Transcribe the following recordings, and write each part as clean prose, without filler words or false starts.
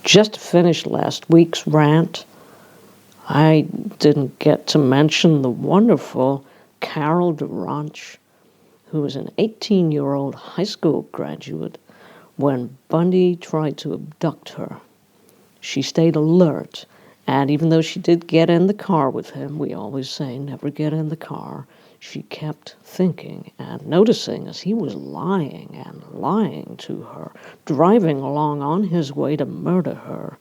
Just finished last week's rant. I didn't get to mention the wonderful Carol DaRonch, who was an 18-year-old high school graduate when Bundy tried to abduct her. She stayed alert, and even though she did get in the car with him, we always say never get in the car, she kept thinking and noticing as he was lying and lying to her, driving along on his way to murder her.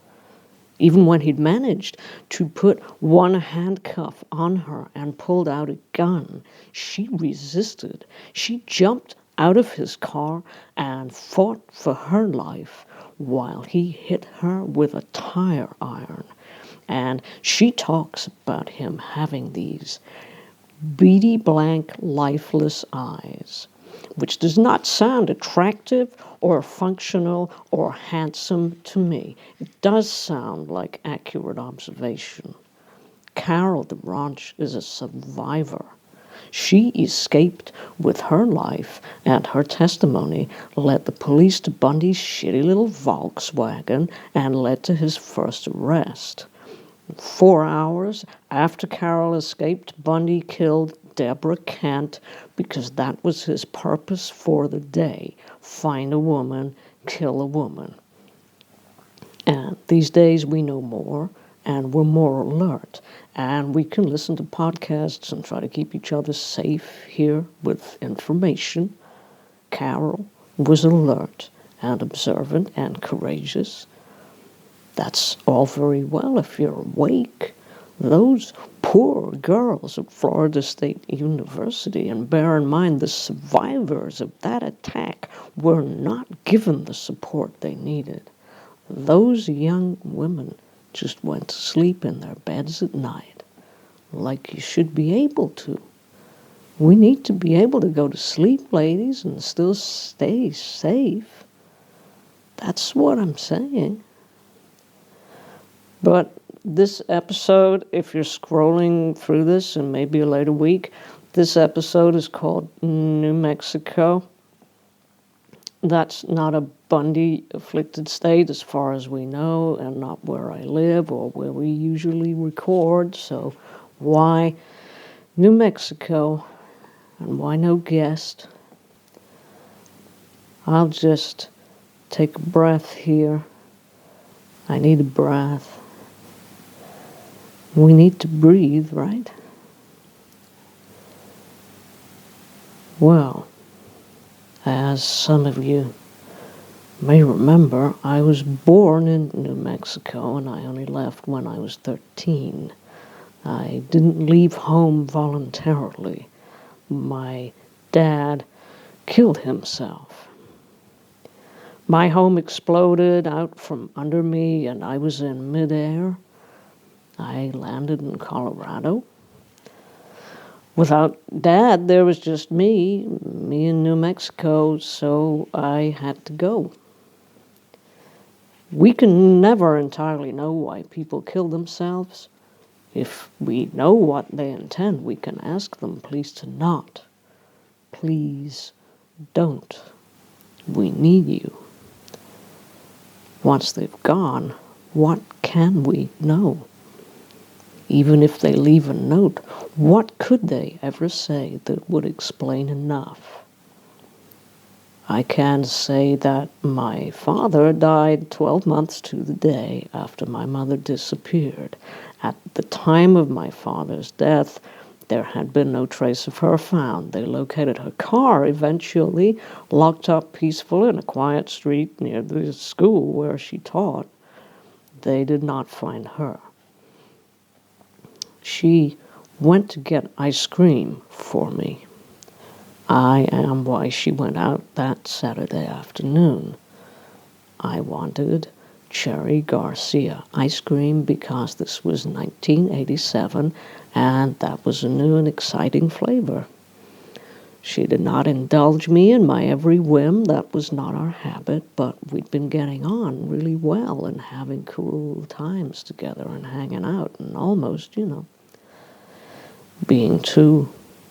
Even when he'd managed to put one handcuff on her and pulled out a gun, she resisted. She jumped out of his car and fought for her life while he hit her with a tire iron. And she talks about him having these beady blank, lifeless eyes, which does not sound attractive or functional or handsome to me. It does sound like accurate observation. Carol DaRonch is a survivor. She escaped with her life, and her testimony led the police to Bundy's shitty little Volkswagen and led to his first arrest. 4 hours after Carol escaped, Bundy killed Deborah Kent because that was his purpose for the day. Find a woman, kill a woman. And these days we know more, and we're more alert, and we can listen to podcasts and try to keep each other safe here with information. Carol was alert and observant and courageous. That's all very well if you're awake. Those poor girls at Florida State University, and bear in mind the survivors of that attack were not given the support they needed. Those young women just went to sleep in their beds at night, like you should be able to. We need to be able to go to sleep, ladies, and still stay safe. That's what I'm saying. But this episode, if you're scrolling through this in maybe a later week, this episode is called New Mexico. That's not a Bundy-afflicted state as far as we know, and not where I live or where we usually record. So why New Mexico and why no guest? I'll just take a breath here. I need a breath. We need to breathe, right? Well, as some of you may remember, I was born in New Mexico, and I only left when I was 13. I didn't leave home voluntarily. My dad killed himself. My home exploded out from under me, and I was in midair. I landed in Colorado. Without Dad, there was just me in New Mexico, so I had to go. We can never entirely know why people kill themselves. If we know what they intend, we can ask them, please to not. Please don't. We need you. Once they've gone, what can we know? Even if they leave a note, what could they ever say that would explain enough? I can say that my father died 12 months to the day after my mother disappeared. At the time of my father's death, there had been no trace of her found. They located her car eventually, locked up peaceful in a quiet street near the school where she taught. They did not find her. She went to get ice cream for me. I am why she went out that Saturday afternoon. I wanted Cherry Garcia ice cream because this was 1987 and that was a new and exciting flavor. She did not indulge me in my every whim. That was not our habit, but we'd been getting on really well and having cool times together and hanging out and almost, being two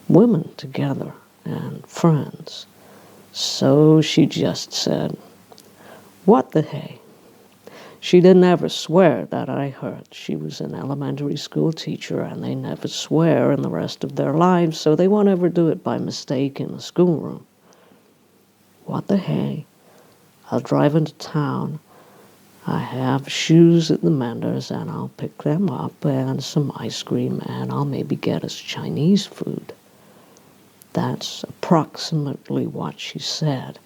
women together and friends. So she just said, "What the hey? She didn't ever swear, that I heard. She was an elementary school teacher, and they never swear in the rest of their lives, so they won't ever do it by mistake in the schoolroom. What the hey? I'll drive into town. I have shoes at the menders, and I'll pick them up, and some ice cream, and I'll maybe get us Chinese food. That's approximately what she said.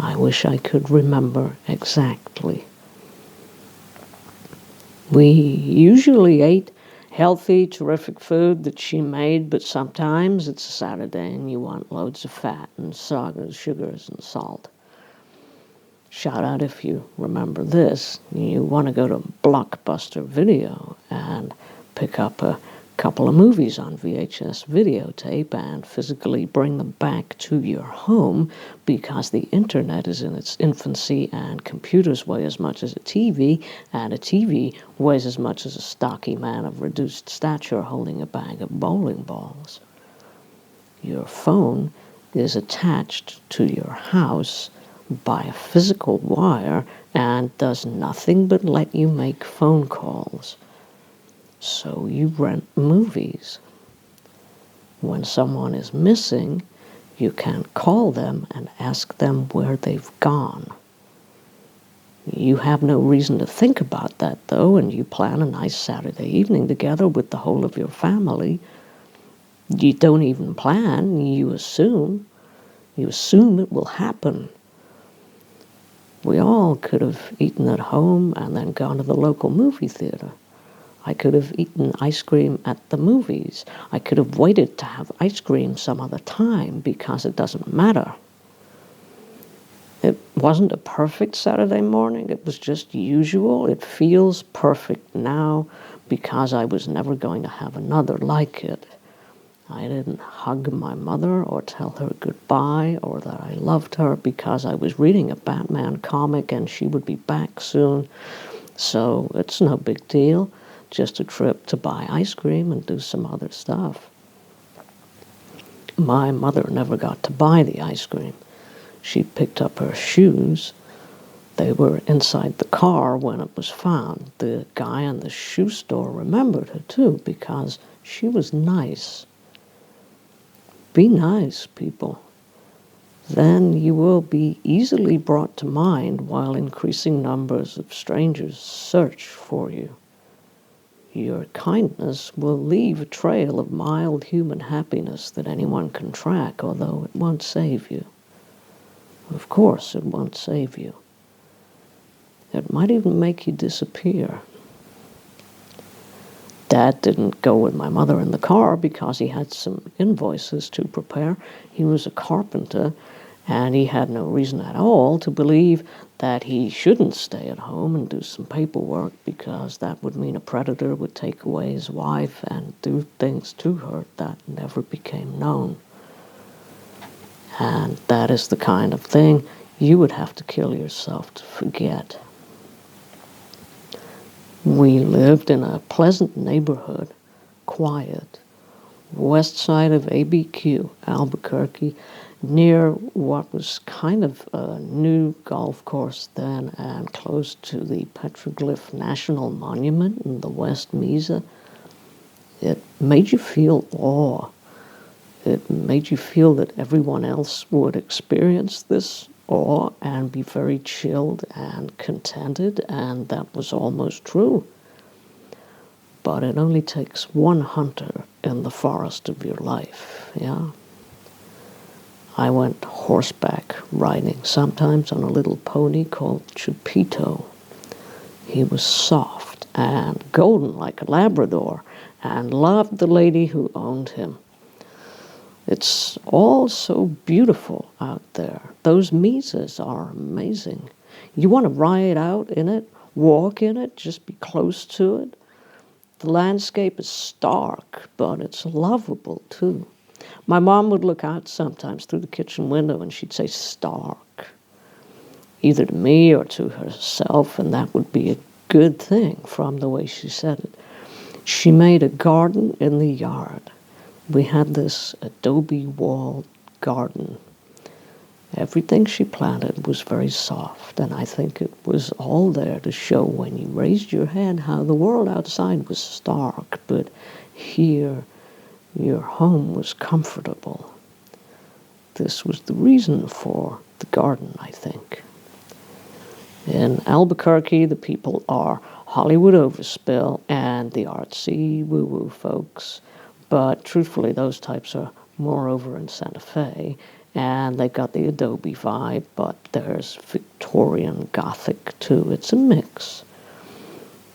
I wish I could remember exactly. We usually ate healthy, terrific food that she made, but sometimes it's a Saturday and you want loads of fat and sugars and salt. Shout out if you remember this. You want to go to Blockbuster Video and pick up a couple of movies on VHS videotape and physically bring them back to your home because the internet is in its infancy and computers weigh as much as a TV and a TV weighs as much as a stocky man of reduced stature holding a bag of bowling balls. Your phone is attached to your house by a physical wire and does nothing but let you make phone calls. So you rent movies. When someone is missing, you can call them and ask them where they've gone. You have no reason to think about that, though, and you plan a nice Saturday evening together with the whole of your family. You don't even plan, you assume. You assume it will happen. We all could have eaten at home and then gone to the local movie theater. I could have eaten ice cream at the movies. I could have waited to have ice cream some other time because it doesn't matter. It wasn't a perfect Saturday morning. It was just usual. It feels perfect now because I was never going to have another like it. I didn't hug my mother or tell her goodbye or that I loved her because I was reading a Batman comic and she would be back soon. So it's no big deal. Just a trip to buy ice cream and do some other stuff. My mother never got to buy the ice cream. She picked up her shoes. They were inside the car when it was found. The guy in the shoe store remembered her too because she was nice. Be nice, people. Then you will be easily brought to mind while increasing numbers of strangers search for you. Your kindness will leave a trail of mild human happiness that anyone can track, although it won't save you. Of course, it won't save you. It might even make you disappear. Dad didn't go with my mother in the car because he had some invoices to prepare. He was a carpenter, and he had no reason at all to believe that he shouldn't stay at home and do some paperwork because that would mean a predator would take away his wife and do things to her that never became known. And that is the kind of thing you would have to kill yourself to forget. We lived in a pleasant neighborhood, quiet, west side of ABQ, Albuquerque, near what was kind of a new golf course then and close to the Petroglyph National Monument in the West Mesa. It made you feel awe. It made you feel that everyone else would experience this awe and be very chilled and contented, and that was almost true. But it only takes one hunter in the forest of your life, yeah? I went horseback riding, sometimes on a little pony called Chupito. He was soft and golden like a Labrador and loved the lady who owned him. It's all so beautiful out there. Those mesas are amazing. You want to ride out in it, walk in it, just be close to it. The landscape is stark, but it's lovable too. My mom would look out sometimes through the kitchen window and she'd say stark, either to me or to herself, and that would be a good thing from the way she said it. She made a garden in the yard. We had this adobe walled garden. Everything she planted was very soft, and I think it was all there to show when you raised your head how the world outside was stark, but here your home was comfortable. This was the reason for the garden, I think. In Albuquerque, the people are Hollywood overspill and the artsy woo-woo folks, but truthfully, those types are more over in Santa Fe, and they've got the Adobe vibe, but there's Victorian Gothic too. It's a mix.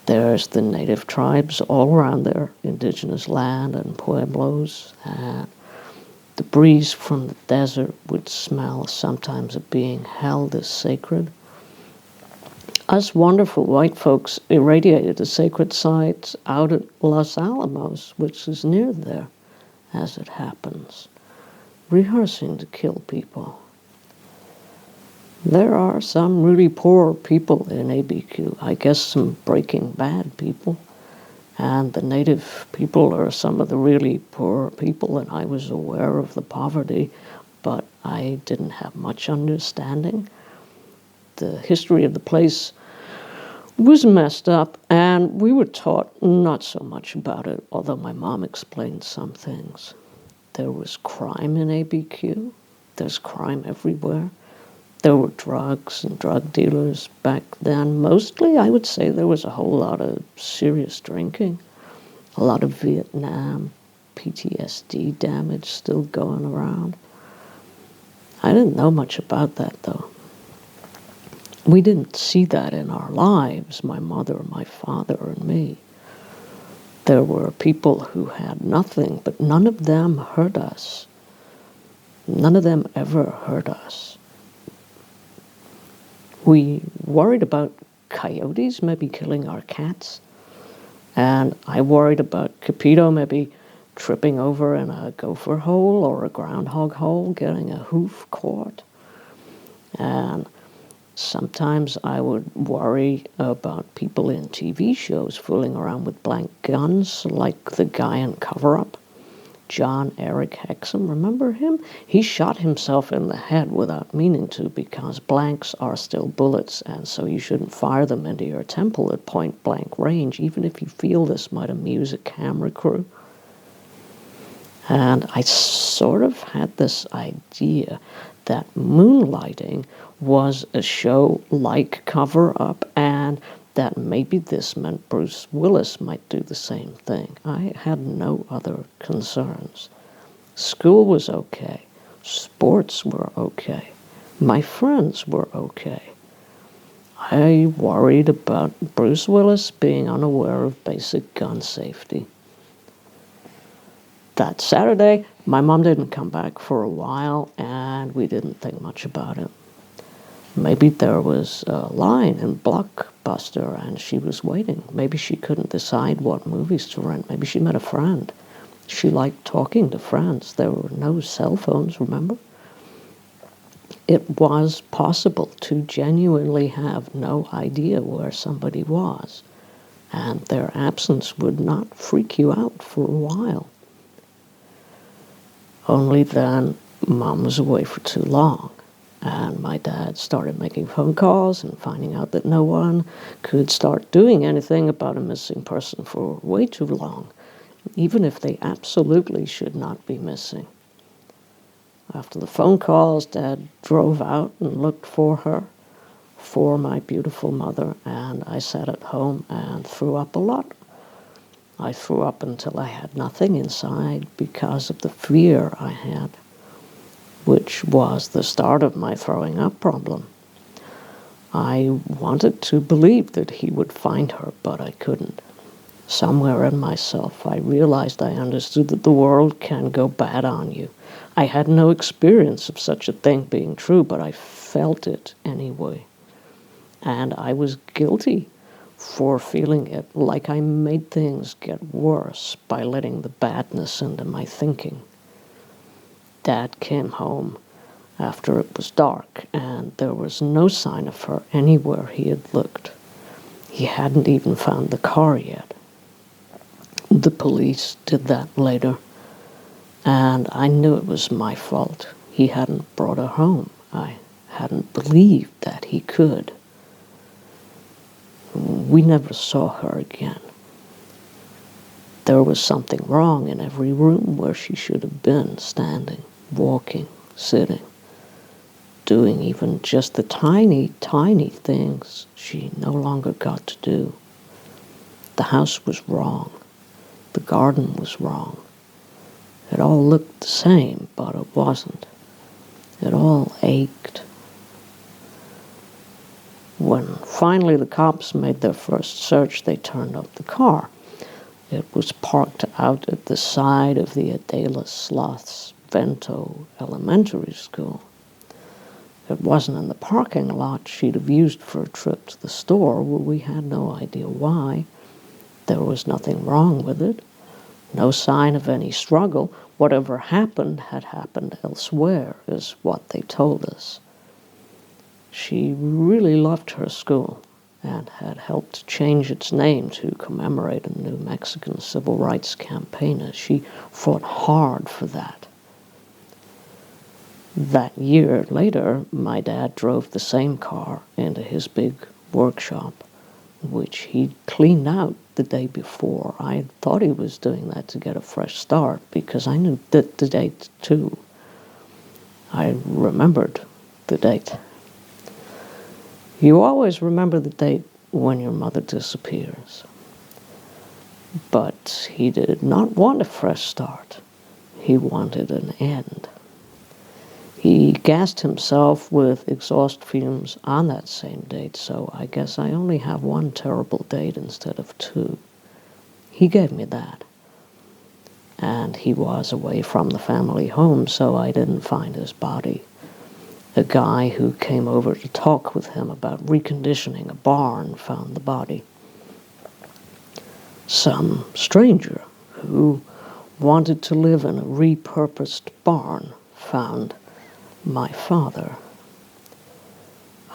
There's the native tribes all around their indigenous land and pueblos, and the breeze from the desert would smell sometimes of being held as sacred. Us wonderful white folks irradiated the sacred sites out at Los Alamos, which is near there, as it happens, rehearsing to kill people. There are some really poor people in ABQ, I guess some Breaking Bad people, and the native people are some of the really poor people, and I was aware of the poverty, but I didn't have much understanding. The history of the place was messed up, and we were taught not so much about it, although my mom explained some things. There was crime in ABQ. There's crime everywhere. There were drugs and drug dealers back then. Mostly, I would say there was a whole lot of serious drinking, a lot of Vietnam PTSD damage still going around. I didn't know much about that, though. We didn't see that in our lives, my mother, my father, and me. There were people who had nothing, but none of them hurt us. None of them ever hurt us. We worried about coyotes maybe killing our cats, and I worried about Capito maybe tripping over in a gopher hole or a groundhog hole, getting a hoof caught. And sometimes I would worry about people in TV shows fooling around with blank guns, like the guy in Cover Up, John Eric Hexum. Remember him? He shot himself in the head without meaning to because blanks are still bullets, and so you shouldn't fire them into your temple at point-blank range, even if you feel this might amuse a camera crew. And I sort of had this idea that Moonlighting was a show like Cover Up, and that maybe this meant Bruce Willis might do the same thing. I had no other concerns. School was okay. Sports were okay. My friends were okay. I worried about Bruce Willis being unaware of basic gun safety. That Saturday, my mom didn't come back for a while, and we didn't think much about it. Maybe there was a line in Blockbuster and she was waiting. Maybe she couldn't decide what movies to rent. Maybe she met a friend. She liked talking to friends. There were no cell phones, remember? It was possible to genuinely have no idea where somebody was, and their absence would not freak you out for a while. Only then, Mom was away for too long. And my dad started making phone calls and finding out that no one could start doing anything about a missing person for way too long, even if they absolutely should not be missing. After the phone calls, Dad drove out and looked for her, for my beautiful mother, and I sat at home and threw up a lot. I threw up until I had nothing inside because of the fear I had, which was the start of my throwing up problem. I wanted to believe that he would find her, but I couldn't. Somewhere in myself, I realized I understood that the world can go bad on you. I had no experience of such a thing being true, but I felt it anyway. And I was guilty for feeling it, like I made things get worse by letting the badness into my thinking. Dad came home after it was dark, and there was no sign of her anywhere he had looked. He hadn't even found the car yet. The police did that later, and I knew it was my fault. He hadn't brought her home, I hadn't believed that he could. We never saw her again. There was something wrong in every room where she should have been, standing, walking, sitting, doing even just the tiny, tiny things she no longer got to do. The house was wrong. The garden was wrong. It all looked the same, but it wasn't. It all ached. When finally the cops made their first search, they turned up the car. It was parked out at the side of the Adela Sloth's Vento Elementary School. It wasn't in the parking lot she'd have used for a trip to the store. Well, we had no idea why. There was nothing wrong with it. No sign of any struggle. Whatever happened had happened elsewhere, is what they told us. She really loved her school and had helped change its name to commemorate a New Mexican civil rights campaigner. She fought hard for that. That year later, my dad drove the same car into his big workshop, which he'd cleaned out the day before. I thought he was doing that to get a fresh start because I knew the date too. I remembered the date. You always remember the date when your mother disappears. But he did not want a fresh start. He wanted an end. He gassed himself with exhaust fumes on that same date, so I guess I only have one terrible date instead of two. He gave me that. And he was away from the family home, so I didn't find his body. A guy who came over to talk with him about reconditioning a barn found the body. Some stranger who wanted to live in a repurposed barn found my father.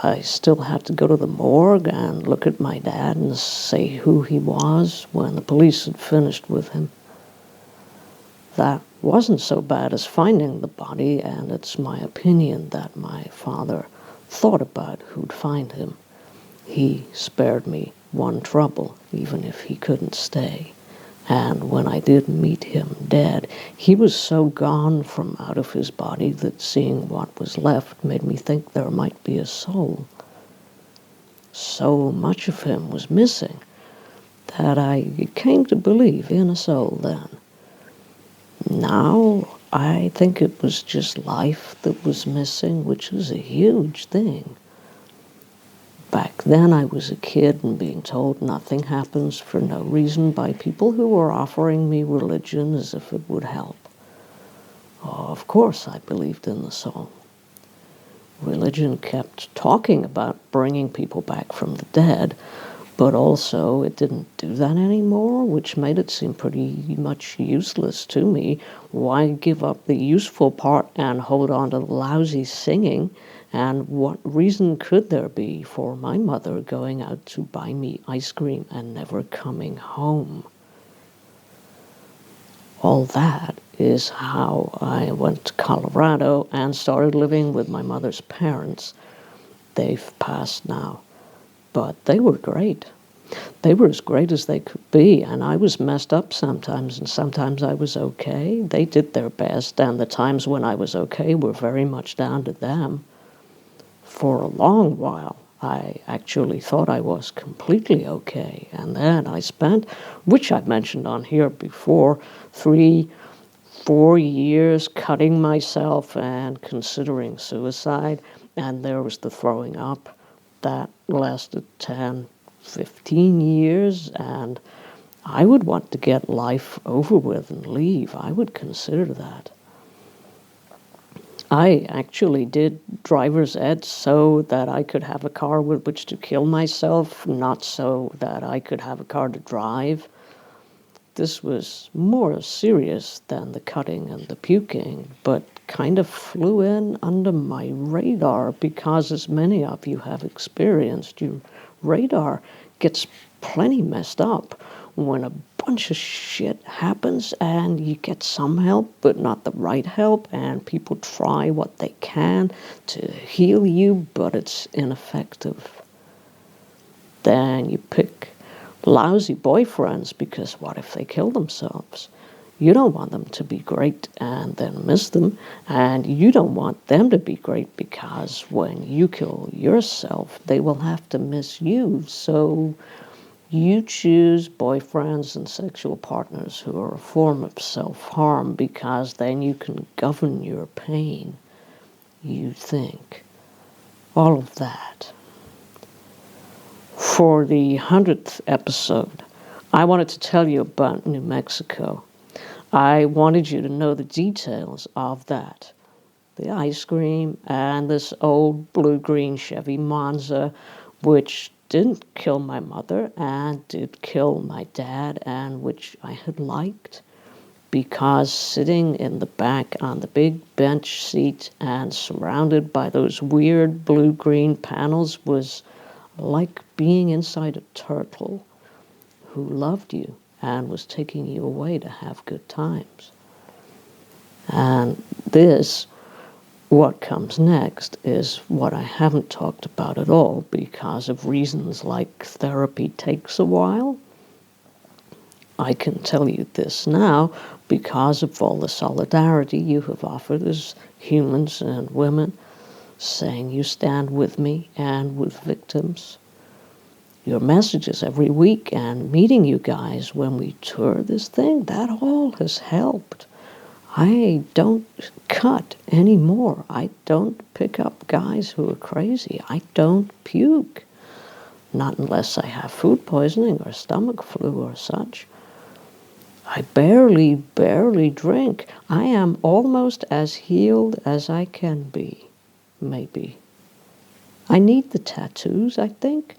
I still had to go to the morgue and look at my dad and say who he was when the police had finished with him. That wasn't so bad as finding the body, and it's my opinion that my father thought about who'd find him. He spared me one trouble, even if he couldn't stay. And when I did meet him dead, he was so gone from out of his body that seeing what was left made me think there might be a soul. So much of him was missing that I came to believe in a soul then. Now, I think it was just life that was missing, which is a huge thing. Back then, I was a kid and being told nothing happens for no reason by people who were offering me religion as if it would help. Oh, of course, I believed in the soul. Religion kept talking about bringing people back from the dead, but also it didn't do that anymore, which made it seem pretty much useless to me. Why give up the useful part and hold on to the lousy singing? And what reason could there be for my mother going out to buy me ice cream and never coming home? All that is how I went to Colorado and started living with my mother's parents. They've passed now, but they were great. They were as great as they could be, and I was messed up sometimes, and sometimes I was okay. They did their best, and the times when I was okay were very much down to them. For a long while, I actually thought I was completely okay, and then I spent, which I've mentioned on here before, 3-4 years cutting myself and considering suicide, and there was the throwing up. That lasted 10-15 years, and I would want to get life over with and leave. I would consider that. I actually did driver's ed so that I could have a car with which to kill myself, not so that I could have a car to drive. This was more serious than the cutting and the puking, but kind of flew in under my radar because, as many of you have experienced, your radar gets plenty messed up when a bunch of shit happens and you get some help, but not the right help, and people try what they can to heal you, but it's ineffective. Then you pick lousy boyfriends, because what if they kill themselves? You don't want them to be great and then miss them, and you don't want them to be great because when you kill yourself, they will have to miss you. So you choose boyfriends and sexual partners who are a form of self-harm, because then you can govern your pain, you think. All of that. For the 100th episode, I wanted to tell you about New Mexico. I wanted you to know the details of that. The ice cream and this old blue-green Chevy Monza, which didn't kill my mother and did kill my dad, and which I had liked, because sitting in the back on the big bench seat and surrounded by those weird blue-green panels was like being inside a turtle who loved you and was taking you away to have good times. And this, what comes next, is what I haven't talked about at all because of reasons like therapy takes a while. I can tell you this now because of all the solidarity you have offered as humans and women, saying you stand with me and with victims. Your messages every week and meeting you guys when we tour this thing, that all has helped. I don't cut anymore. I don't pick up guys who are crazy. I don't puke. Not unless I have food poisoning or stomach flu or such. I barely drink. I am almost as healed as I can be, maybe. I need the tattoos, I think.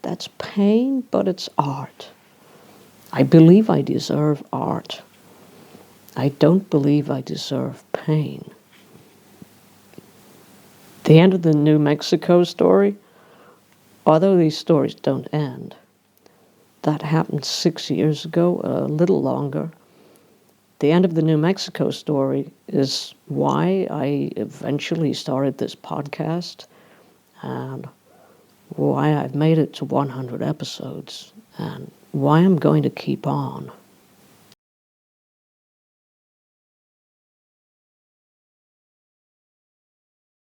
That's pain, but it's art. I believe I deserve art. I don't believe I deserve pain. The end of the New Mexico story, although these stories don't end, that happened 6 years ago, a little longer. The end of the New Mexico story is why I eventually started this podcast and why I've made it to 100 episodes and why I'm going to keep on.